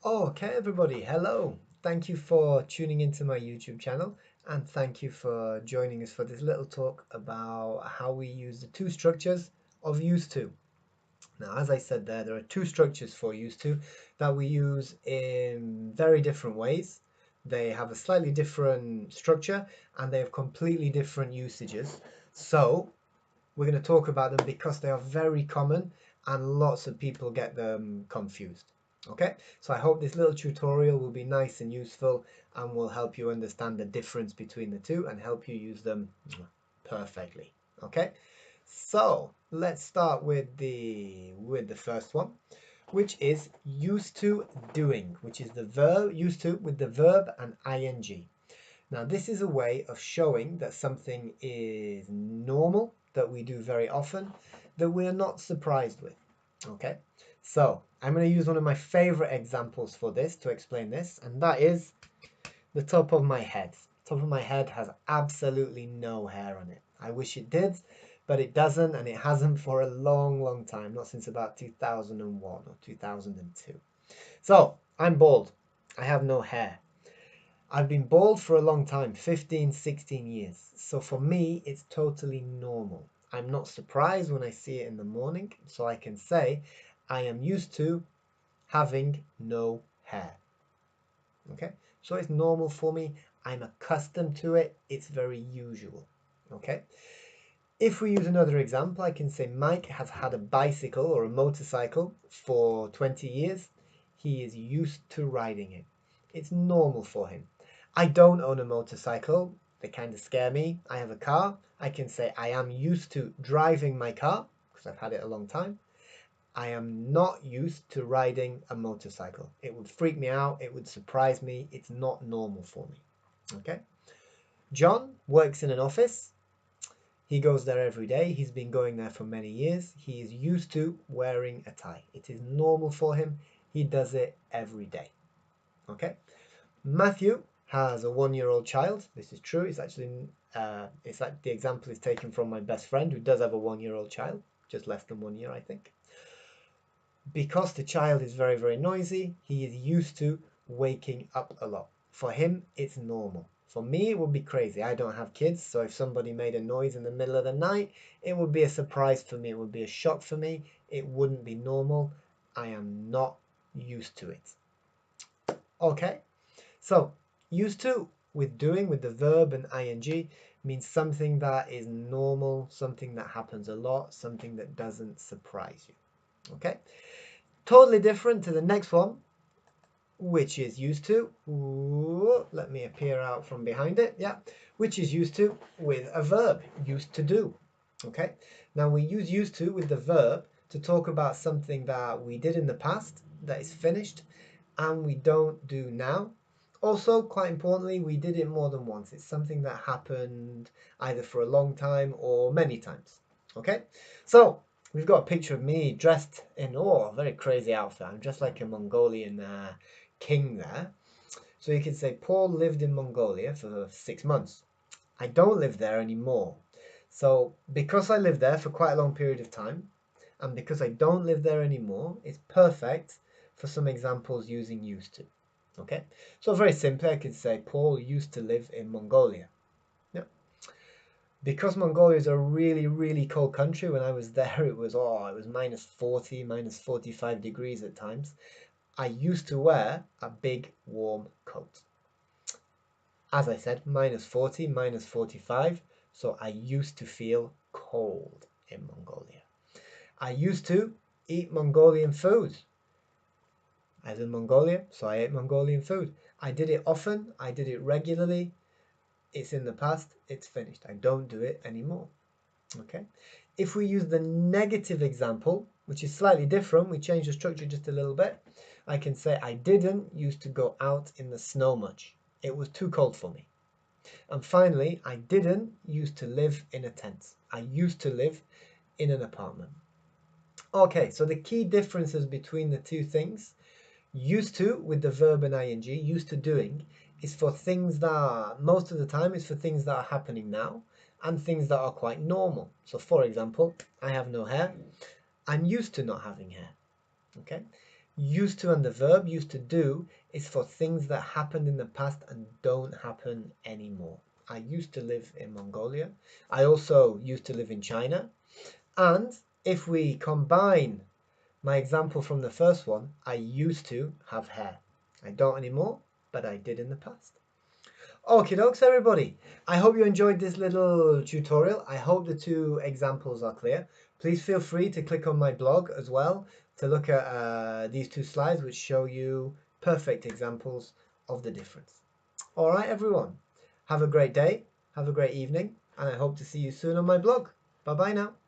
Okay, everybody, hello. Thank you for tuning into my YouTube channel and thank you for joining us for this little talk about how we use the two structures of used to. Now, as I said there are two structures for used to that we use in very different ways. They have a slightly different structure and they have completely different usages. So, we're going to talk about them because they are very common and lots of people get them confused. Okay, so I hope this little tutorial will be nice and useful and will help you understand the difference between the two and help you use them perfectly. Okay, so let's start with the first one, which is used to doing, which is the verb used to with the verb and ing. Now, this is a way of showing that something is normal, that we do very often, that we're not surprised with. Okay, so I'm going to use one of my favorite examples for this to explain this, and that is the top of my head. The top of my head has absolutely no hair on it. I wish it did, but it doesn't, and it hasn't for a long, long time, not since about 2001 or 2002. So, I'm bald. I have no hair. I've been bald for a long time, 15, 16 years. So for me, it's totally normal. I'm not surprised when I see it in the morning, so I can say I am used to having no hair. Okay? So it's normal for me. I'm accustomed to it. It's very usual. Okay? If we use another example, I can say Mike has had a bicycle or a motorcycle for 20 years. He is used to riding it. It's normal for him. I don't own a motorcycle. They kind of scare me. I have a car. I can say I am used to driving my car because I've had it a long time. I am not used to riding a motorcycle. It would freak me out. It would surprise me. It's not normal for me. Okay. John works in an office. He goes there every day. He's been going there for many years. He is used to wearing a tie. It is normal for him. He does it every day. Okay. Matthew has a 1-year-old child. This is true. It's like the example is taken from my best friend who does have a 1-year-old child, just less than 1 year, I think. Because the child is very, very noisy, he is used to waking up a lot. For him, it's normal. For me, it would be crazy. I don't have kids, so if somebody made a noise in the middle of the night, it would be a surprise for me. It would be a shock for me. It wouldn't be normal. I am not used to it. Okay, so used to with doing with the verb and ing means something that is normal, something that happens a lot, something that doesn't surprise you. Okay, totally different to the next one, which is used to. Ooh, let me appear out from behind it. Yeah, which is used to with a verb, used to do. Okay, now we use used to with the verb to talk about something that we did in the past that is finished and we don't do now. Also, quite importantly, we did it more than once. It's something that happened either for a long time or many times. Okay, so we've got a picture of me dressed in a very crazy outfit. I'm dressed like a Mongolian king there. So you could say Paul lived in Mongolia for 6 months. I don't live there anymore. So because I lived there for quite a long period of time, and because I don't live there anymore, it's perfect for some examples using used to. Okay, so very simply, I could say Paul used to live in Mongolia. Yeah. Because Mongolia is a really, really cold country, when I was there, it was minus 40, minus 45 degrees at times. I used to wear a big warm coat. As I said, minus 40, minus 45, so I used to feel cold in Mongolia. I used to eat Mongolian food. I was in Mongolia, so I ate Mongolian food. I did it often, I did it regularly. It's in the past, it's finished. I don't do it anymore. Okay. If we use the negative example, which is slightly different, we change the structure just a little bit. I can say I didn't used to go out in the snow much. It was too cold for me. And finally, I didn't used to live in a tent. I used to live in an apartment. Okay, so the key differences between the two things, used to with the verb and ing, used to doing, is for things that are, most of the time, is for things that are happening now and things that are quite normal. So for example, I have no hair. I'm used to not having hair. Okay. Used to and the verb used to do is for things that happened in the past and don't happen anymore. I used to live in Mongolia. I also used to live in China. And if we combine my example from the first one, I used to have hair. I don't anymore, but I did in the past. Okie dokes, everybody. I hope you enjoyed this little tutorial. I hope the two examples are clear. Please feel free to click on my blog as well to look at these two slides, which show you perfect examples of the difference. All right, everyone. Have a great day. Have a great evening. And I hope to see you soon on my blog. Bye-bye now.